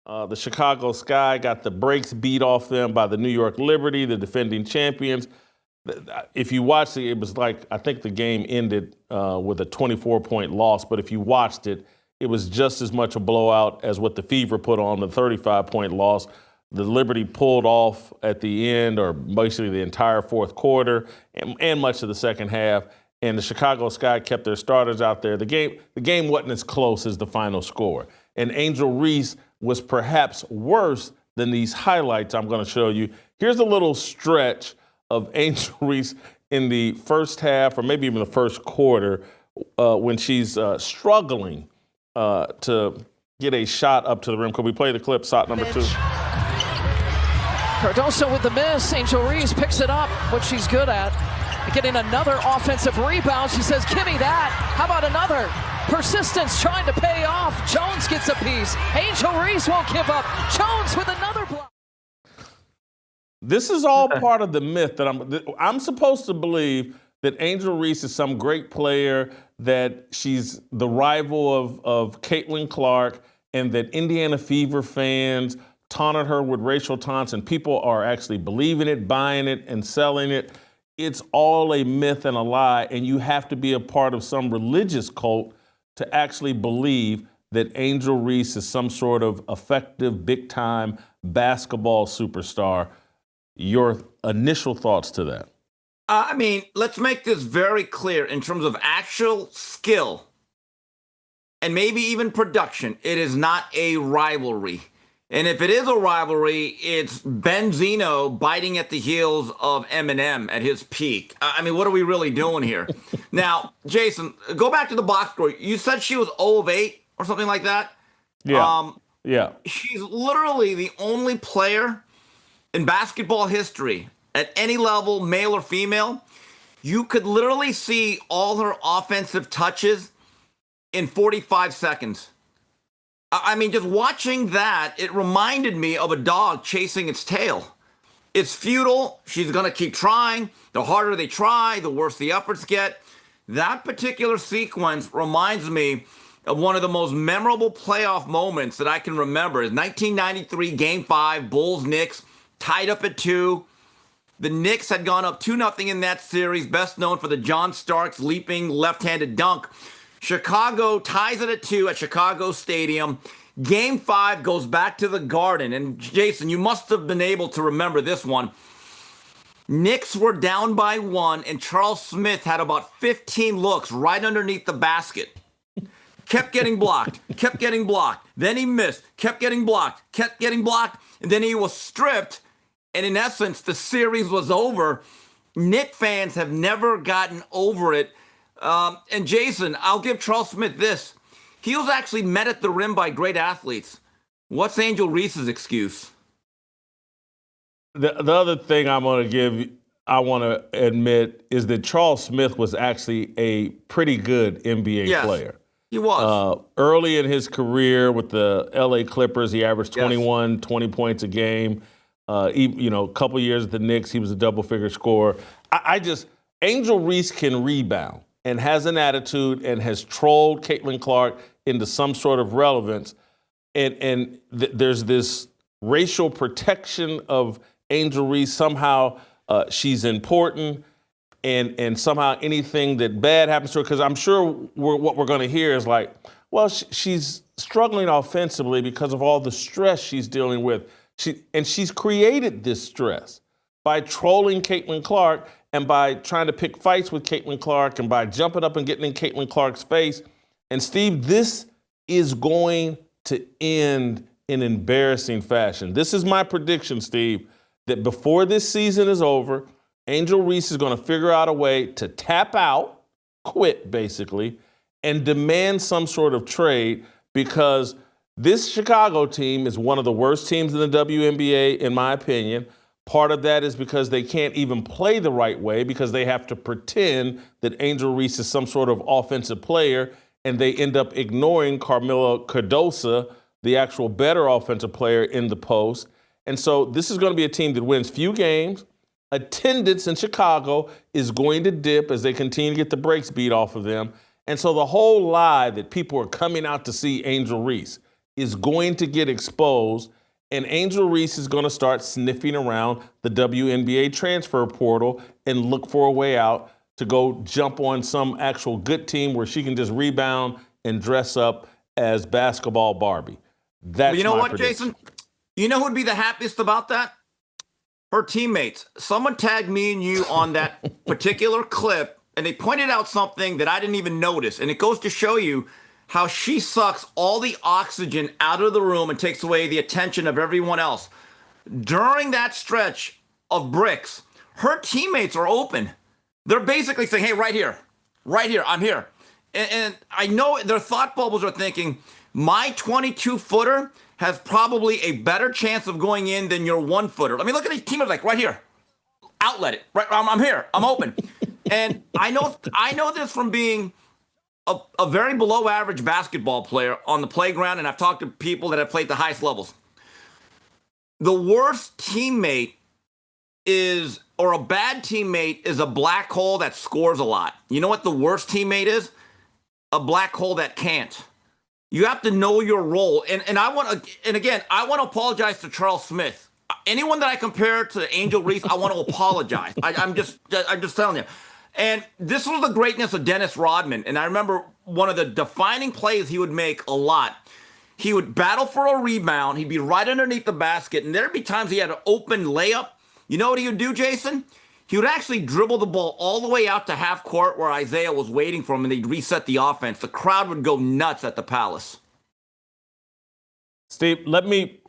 The Chicago Sky got the brakes beat off them by the New York Liberty, the defending champions. If you watched it, it was like, I think the game ended with a 24-point loss, but if you watched it, it was just as much a blowout as what the Fever put on, the 35-point loss. The Liberty pulled off at the end, or basically the entire fourth quarter, and much of the second half. And the Chicago Sky kept their starters out there. The game wasn't as close as the final score. And Angel Reese was perhaps worse than these highlights I'm going to show you. Here's a little stretch of Angel Reese in the first half, or maybe even the first quarter, when she's struggling to get a shot up to the rim. Could we play the clip, shot number 2? Cardoso with the miss. Angel Reese picks it up, what she's good at. Getting another offensive rebound. She says, give me that. How about another? Persistence trying to pay off. Jones gets a piece. Angel Reese won't give up. Jones with another block. This is all part of the myth that I'm supposed to believe that Angel Reese is some great player, that she's the rival of Caitlin Clark, and that Indiana Fever fans taunted her with racial taunts, and people are actually believing it, buying it, and selling it. It's all a myth and a lie, and you have to be a part of some religious cult to actually believe that Angel Reese is some sort of effective, big-time basketball superstar. Your initial thoughts to that? I mean, let's make this very clear in terms of actual skill and maybe even production. It is not a rivalry. And if it is a rivalry, it's Benzino biting at the heels of Eminem at his peak. I mean, what are we really doing here? Now, Jason, go back to the box score. You said she was 0 of 8 or something like that? Yeah. Yeah. She's literally the only player in basketball history at any level, male or female. You could literally see all her offensive touches in 45 seconds. I mean, just watching that, it reminded me of a dog chasing its tail. It's futile. She's going to keep trying. The harder they try, the worse the efforts get. That particular sequence reminds me of one of the most memorable playoff moments that I can remember. Is 1993 Game 5, Bulls-Knicks, tied up at 2. The Knicks had gone up 2-0 in that series, best known for the John Starks leaping left-handed dunk. Chicago ties it at 2 at Chicago Stadium. Game 5 goes back to the Garden. And Jason, you must have been able to remember this one. Knicks were down by 1, and Charles Smith had about 15 looks right underneath the basket. Kept getting blocked, kept getting blocked. Then he missed, kept getting blocked, kept getting blocked. And then he was stripped. And in essence, the series was over. Knick fans have never gotten over it. And Jason, I'll give Charles Smith this. He was actually met at the rim by great athletes. What's Angel Reese's excuse? The other thing I want to admit is that Charles Smith was actually a pretty good NBA player. He was. Early in his career with the LA Clippers, he averaged 20 points a game. A couple years at the Knicks, he was a double-figure scorer. Angel Reese can rebound and has an attitude and has trolled Caitlin Clark into some sort of relevance. And there's this racial protection of Angel Reese. Somehow she's important, and somehow anything that bad happens to her, because I'm sure what we're going to hear is like, well, she's struggling offensively because of all the stress she's dealing with. She's created this stress by trolling Caitlin Clark and by trying to pick fights with Caitlin Clark and by jumping up and getting in Caitlin Clark's face. And Steve, this is going to end in embarrassing fashion. This is my prediction, Steve, that before this season is over, Angel Reese is going to figure out a way to tap out, quit basically, and demand some sort of trade, because this Chicago team is one of the worst teams in the WNBA, in my opinion. Part of that is because they can't even play the right way, because they have to pretend that Angel Reese is some sort of offensive player, and they end up ignoring Carmela Cardoso, the actual better offensive player in the post. And so this is going to be a team that wins few games. Attendance in Chicago is going to dip as they continue to get the brakes beat off of them. And so the whole lie that people are coming out to see Angel Reese is going to get exposed, and Angel Reese is going to start sniffing around the WNBA transfer portal and look for a way out to go jump on some actual good team where she can just rebound and dress up as basketball Barbie. That's you know my what, prediction. Jason? You know who'd be the happiest about that? Her teammates. Someone tagged me and you on that particular clip, and they pointed out something that I didn't even notice. And it goes to show you how she sucks all the oxygen out of the room and takes away the attention of everyone else. During that stretch of bricks, her teammates are open. They're basically saying, hey, right here, I'm here. And I know their thought bubbles are thinking, my 22-footer has probably a better chance of going in than your 1-footer. I mean, look at these teammates like right here. Outlet it. Right, I'm here. I'm open. And I know this from being a very below average basketball player on the playground, and I've talked to people that have played the highest levels. The worst teammate or a bad teammate is a black hole that scores a lot. You know what the worst teammate is? A black hole that can't. You have to know your role. And I want to apologize to Charles Smith. Anyone that I compare to Angel Reese, I want to apologize. I'm just telling you. And this was the greatness of Dennis Rodman. And I remember one of the defining plays he would make a lot. He would battle for a rebound. He'd be right underneath the basket. And there'd be times he had an open layup. You know what he would do, Jason? He would actually dribble the ball all the way out to half court where Isaiah was waiting for him, and they'd reset the offense. The crowd would go nuts at the Palace. Steve, let me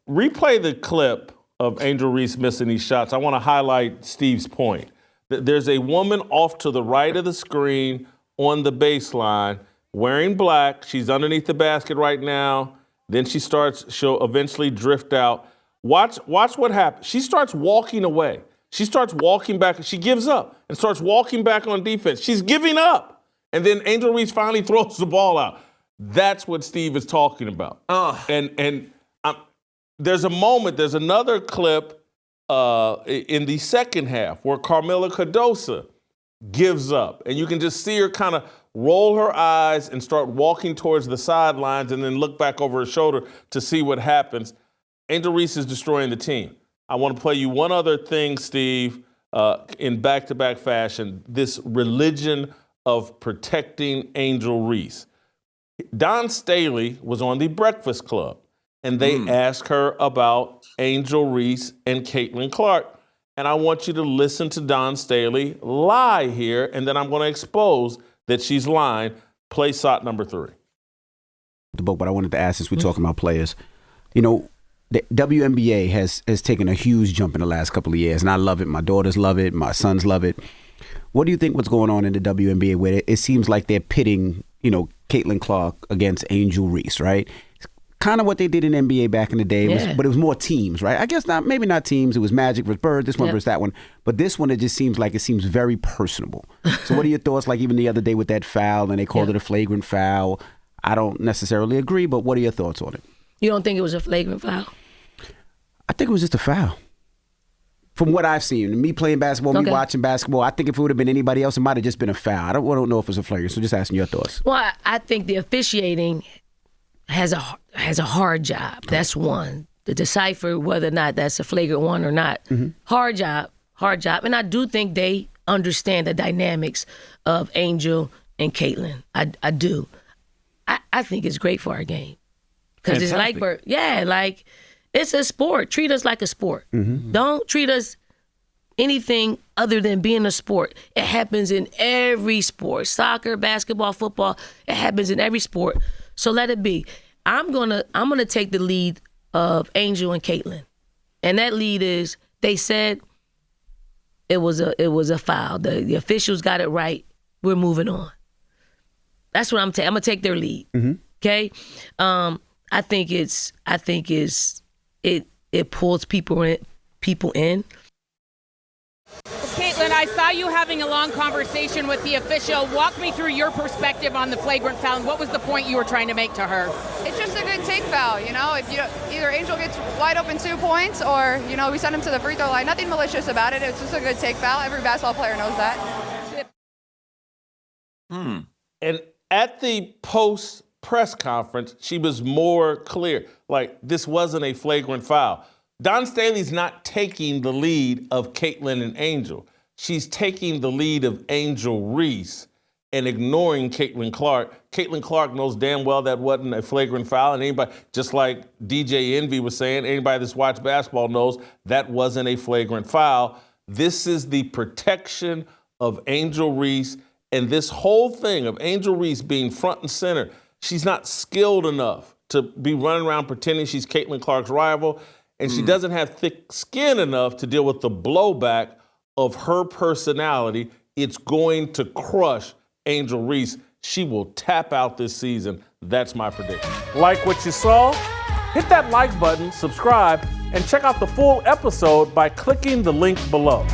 replay the clip of Angel Reese missing these shots. I want to highlight Steve's point. There's a woman off to the right of the screen on the baseline wearing black. She's underneath the basket right now. Then she'll eventually drift out. Watch what happens. She starts walking away. She starts walking back. She gives up and starts walking back on defense. She's giving up. And then Angel Reese finally throws the ball out. That's what Steve is talking about. And there's another clip in the second half where Carmela Cardoso gives up. And you can just see her kind of roll her eyes and start walking towards the sidelines and then look back over her shoulder to see what happens. Angel Reese is destroying the team. I want to play you one other thing, Steve, in back-to-back fashion, this religion of protecting Angel Reese. Don Staley was on the Breakfast Club, and they asked her about Angel Reese and Caitlin Clark. And I want you to listen to Don Staley lie here, and then I'm going to expose that she's lying. Play shot number 3. The book, but I wanted to ask, since we're talking about players, you know, the WNBA has taken a huge jump in the last couple of years, and I love it. My daughters love it. My sons love it. What do you think what's going on in the WNBA where it seems like they're pitting, you know, Caitlin Clark against Angel Reese, right? It's kind of what they did in NBA back in the day, but it was more teams, right? I guess maybe not teams. It was Magic versus Bird, this one versus that one. But this one, it just seems very personable. So what are your thoughts? Like even the other day with that foul, and they called it a flagrant foul. I don't necessarily agree, but what are your thoughts on it? You don't think it was a flagrant foul? I think it was just a foul. From what I've seen, me playing basketball, me watching basketball, I think if it would have been anybody else, it might have just been a foul. I don't know if it was a flagrant, so just asking your thoughts. Well, I think the officiating has a hard job. That's one. To decipher whether or not that's a flagrant one or not. Hard job. And I do think they understand the dynamics of Angel and Caitlin. I do. I think it's great for our game. Because it's like, it's a sport. Treat us like a sport. Don't treat us anything other than being a sport. It happens in every sport. Soccer, basketball, football. It happens in every sport. So let it be. I'm gonna take the lead of Angel and Caitlin. And that lead is they said it was a foul. The officials got it right. We're moving on. That's what I'm taking. I'm gonna take their lead. Okay? I think it pulls people in. Caitlin, I saw you having a long conversation with the official. Walk me through your perspective on the flagrant foul, and what was the point you were trying to make to her? It's just a good take foul, you know. If either Angel gets wide open 2 points, or we send him to the free throw line. Nothing malicious about it. It's just a good take foul. Every basketball player knows that. And at the post press conference, she was more clear. Like, this wasn't a flagrant foul. Dawn Staley's not taking the lead of Caitlin and Angel. She's taking the lead of Angel Reese and ignoring Caitlin Clark. Caitlin Clark knows damn well that wasn't a flagrant foul, and anybody, just like DJ Envy was saying, anybody that's watched basketball knows that wasn't a flagrant foul. This is the protection of Angel Reese, and this whole thing of Angel Reese being front and center, she's not skilled enough to be running around pretending she's Caitlin Clark's rival, and she doesn't have thick skin enough to deal with the blowback of her personality. It's going to crush Angel Reese. She will tap out this season. That's my prediction. Like what you saw? Hit that like button, subscribe, and check out the full episode by clicking the link below.